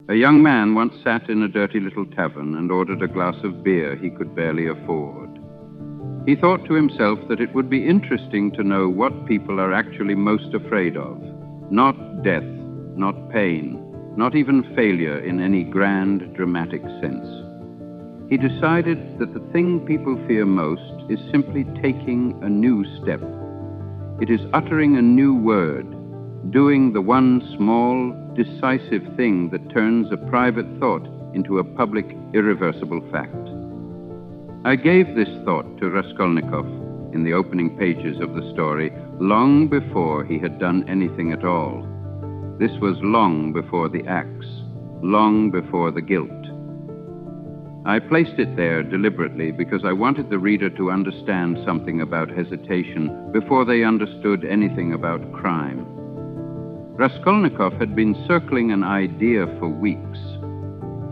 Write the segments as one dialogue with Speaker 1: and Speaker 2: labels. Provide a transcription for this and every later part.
Speaker 1: A young man once sat in a dirty little tavern and ordered a glass of beer he could barely afford. He thought to himself that it would be interesting to know what people are actually most afraid of. Not death, not pain, not even failure in any grand, dramatic sense. He decided that the thing people fear most is simply taking a new step. It is uttering a new word, doing the one small, decisive thing that turns a private thought into a public, irreversible fact. I gave this thought to Raskolnikov in the opening pages of the story long before he had done anything at all. This was long before the axe, long before the guilt. I placed it there deliberately because I wanted the reader to understand something about hesitation before they understood anything about crime. Raskolnikov had been circling an idea for weeks.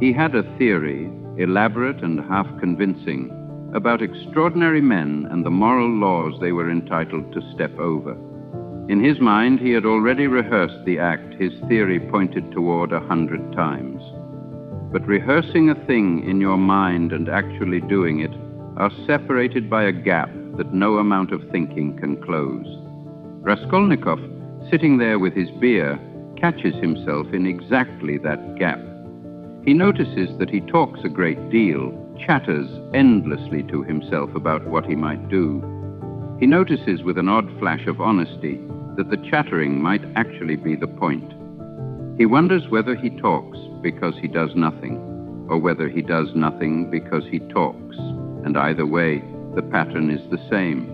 Speaker 1: He had a theory, elaborate and half-convincing, about extraordinary men and the moral laws they were entitled to step over. In his mind, he had already rehearsed the act his theory pointed toward 100 times. But rehearsing a thing in your mind and actually doing it are separated by a gap that no amount of thinking can close. Raskolnikov, sitting there with his beer, catches himself in exactly that gap. He notices that he talks a great deal, chatters endlessly to himself about what he might do. He notices with an odd flash of honesty that the chattering might actually be the point. He wonders whether he talks because he does nothing, or whether he does nothing because he talks, and either way, the pattern is the same.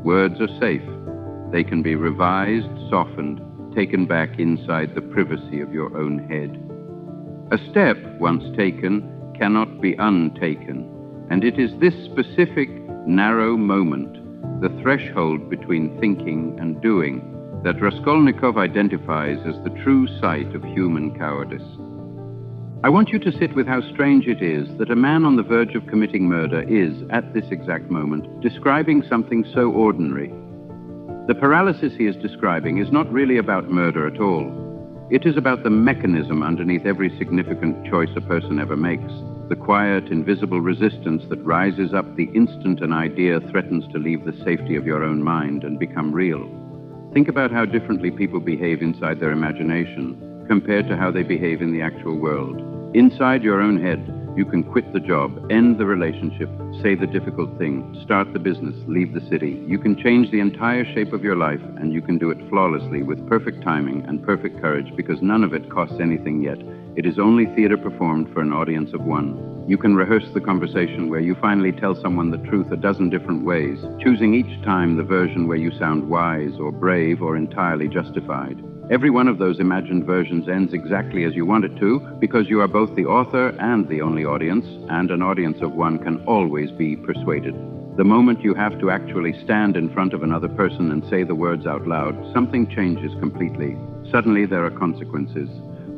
Speaker 1: Words are safe. They can be revised, softened, taken back inside the privacy of your own head. A step, once taken, cannot be untaken, and it is this specific, narrow moment, the threshold between thinking and doing, that Raskolnikov identifies as the true site of human cowardice. I want you to sit with how strange it is that a man on the verge of committing murder is, at this exact moment, describing something so ordinary. The paralysis he is describing is not really about murder at all. It is about the mechanism underneath every significant choice a person ever makes, the quiet, invisible resistance that rises up the instant an idea threatens to leave the safety of your own mind and become real. Think about how differently people behave inside their imagination compared to how they behave in the actual world. Inside your own head, you can quit the job, end the relationship, say the difficult thing, start the business, leave the city. You can change the entire shape of your life, and you can do it flawlessly with perfect timing and perfect courage because none of it costs anything yet. It is only theater performed for an audience of one. You can rehearse the conversation where you finally tell someone the truth a dozen different ways, choosing each time the version where you sound wise or brave or entirely justified. Every one of those imagined versions ends exactly as you want it to because you are both the author and the only audience, and an audience of one can always be persuaded. The moment you have to actually stand in front of another person and say the words out loud, something changes completely. Suddenly there are consequences.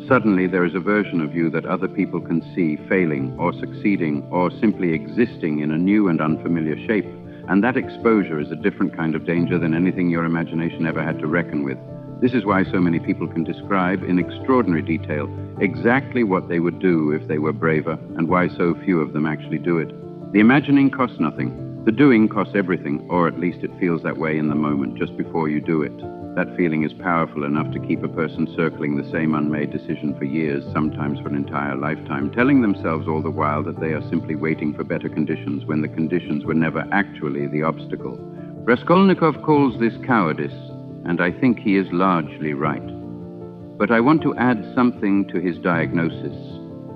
Speaker 1: Suddenly there is a version of you that other people can see failing or succeeding or simply existing in a new and unfamiliar shape. And that exposure is a different kind of danger than anything your imagination ever had to reckon with. This is why so many people can describe in extraordinary detail exactly what they would do if they were braver, and why so few of them actually do it. The imagining costs nothing. The doing costs everything, or at least it feels that way in the moment, just before you do it. That feeling is powerful enough to keep a person circling the same unmade decision for years, sometimes for an entire lifetime, telling themselves all the while that they are simply waiting for better conditions when the conditions were never actually the obstacle. Raskolnikov calls this cowardice, and I think he is largely right. But I want to add something to his diagnosis,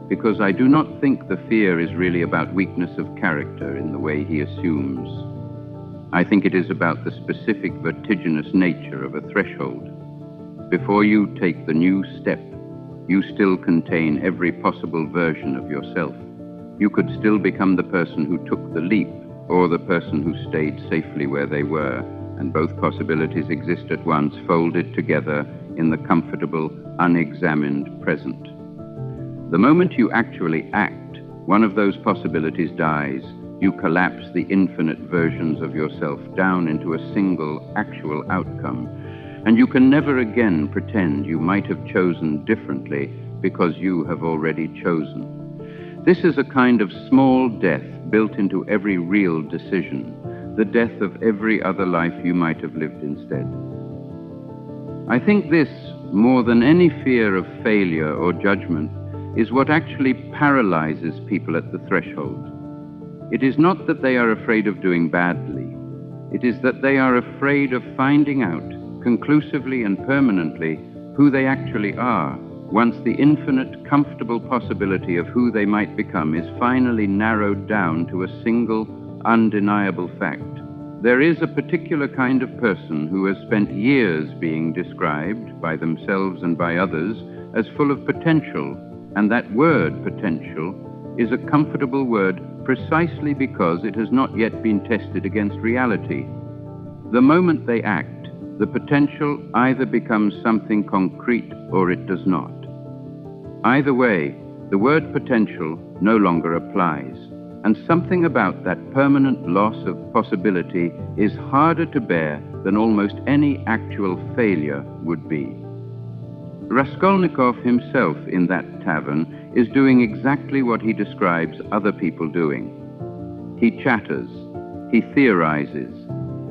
Speaker 1: because I do not think the fear is really about weakness of character in the way he assumes. I think it is about the specific vertiginous nature of a threshold. Before you take the new step, you still contain every possible version of yourself. You could still become the person who took the leap, or the person who stayed safely where they were, and both possibilities exist at once, folded together in the comfortable, unexamined present. The moment you actually act, one of those possibilities dies. You collapse the infinite versions of yourself down into a single, actual outcome, and you can never again pretend you might have chosen differently because you have already chosen. This is a kind of small death built into every real decision, the death of every other life you might have lived instead. I think this, more than any fear of failure or judgment, is what actually paralyzes people at the threshold. It is not that they are afraid of doing badly. It is that they are afraid of finding out, conclusively and permanently, who they actually are, once the infinite, comfortable possibility of who they might become is finally narrowed down to a single, undeniable fact. There is a particular kind of person who has spent years being described, by themselves and by others, as full of potential, and that word, potential, is a comfortable word precisely because it has not yet been tested against reality. The moment they act, the potential either becomes something concrete or it does not. Either way, the word potential no longer applies, and something about that permanent loss of possibility is harder to bear than almost any actual failure would be. Raskolnikov himself in that tavern is doing exactly what he describes other people doing. He chatters, he theorizes,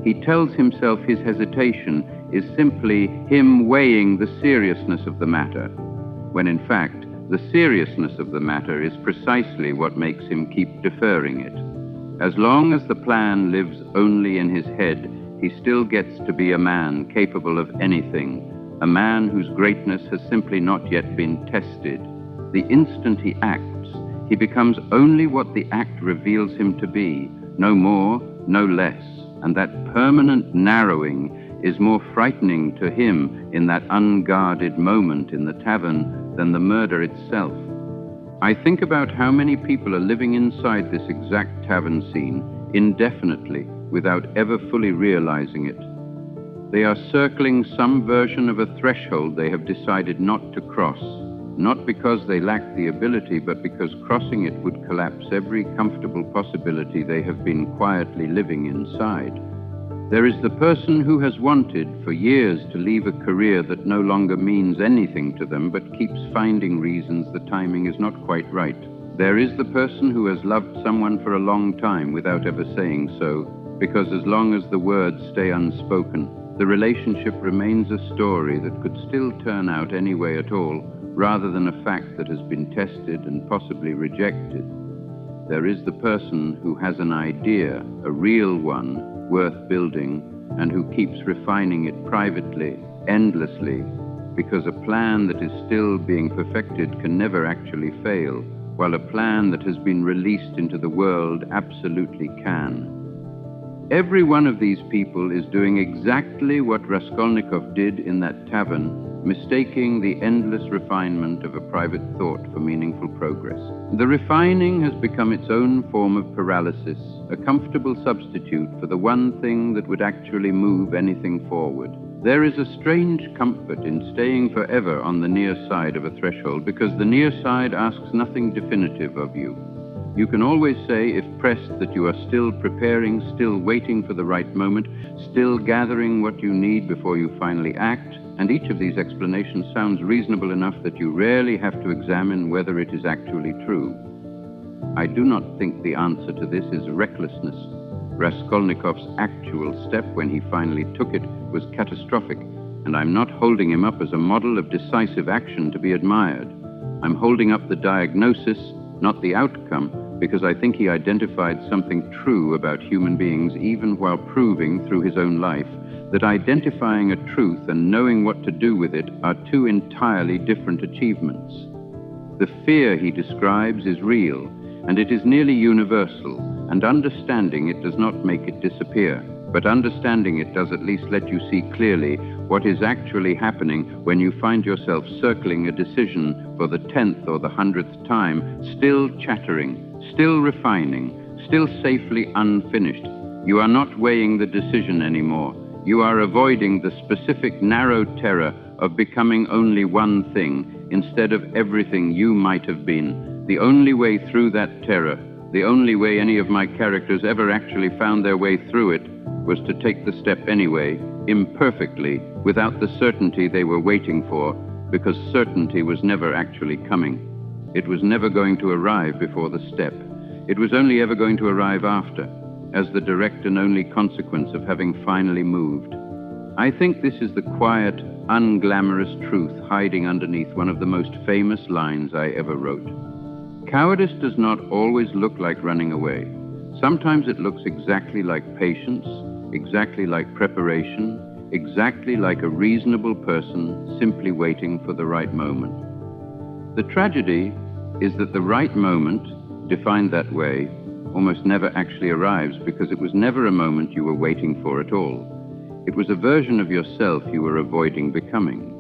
Speaker 1: he tells himself his hesitation is simply him weighing the seriousness of the matter, when in fact the seriousness of the matter is precisely what makes him keep deferring it. As long as the plan lives only in his head, he still gets to be a man capable of anything, a man whose greatness has simply not yet been tested. The instant he acts, he becomes only what the act reveals him to be, no more, no less, and that permanent narrowing is more frightening to him in that unguarded moment in the tavern than the murder itself. I think about how many people are living inside this exact tavern scene indefinitely without ever fully realizing it. They are circling some version of a threshold they have decided not to cross, not because they lack the ability, but because crossing it would collapse every comfortable possibility they have been quietly living inside. There is the person who has wanted for years to leave a career that no longer means anything to them, but keeps finding reasons the timing is not quite right. There is the person who has loved someone for a long time without ever saying so, because as long as the words stay unspoken, the relationship remains a story that could still turn out any way at all, rather than a fact that has been tested and possibly rejected. There is the person who has an idea, a real one, worth building, and who keeps refining it privately, endlessly, because a plan that is still being perfected can never actually fail, while a plan that has been released into the world absolutely can. Every one of these people is doing exactly what Raskolnikov did in that tavern, mistaking the endless refinement of a private thought for meaningful progress. The refining has become its own form of paralysis, a comfortable substitute for the one thing that would actually move anything forward. There is a strange comfort in staying forever on the near side of a threshold, because the near side asks nothing definitive of you. You can always say, if pressed, that you are still preparing, still waiting for the right moment, still gathering what you need before you finally act, and each of these explanations sounds reasonable enough that you rarely have to examine whether it is actually true. I do not think the answer to this is recklessness. Raskolnikov's actual step when he finally took it was catastrophic, and I'm not holding him up as a model of decisive action to be admired. I'm holding up the diagnosis, not the outcome, because I think he identified something true about human beings even while proving through his own life that identifying a truth and knowing what to do with it are two entirely different achievements. The fear he describes is real, and it is nearly universal, and understanding it does not make it disappear, but understanding it does at least let you see clearly what is actually happening when you find yourself circling a decision for the 10th or the 100th time, still chattering, still refining, still safely unfinished. You are not weighing the decision anymore. You are avoiding the specific narrow terror of becoming only one thing instead of everything you might have been. The only way through that terror, the only way any of my characters ever actually found their way through it, was to take the step anyway, imperfectly, without the certainty they were waiting for, because certainty was never actually coming. It was never going to arrive before the step. It was only ever going to arrive after, as the direct and only consequence of having finally moved. I think this is the quiet, unglamorous truth hiding underneath one of the most famous lines I ever wrote. Cowardice does not always look like running away. Sometimes it looks exactly like patience, exactly like preparation, exactly like a reasonable person simply waiting for the right moment. The tragedy is that the right moment, defined that way, almost never actually arrives because it was never a moment you were waiting for at all. It was a version of yourself you were avoiding becoming.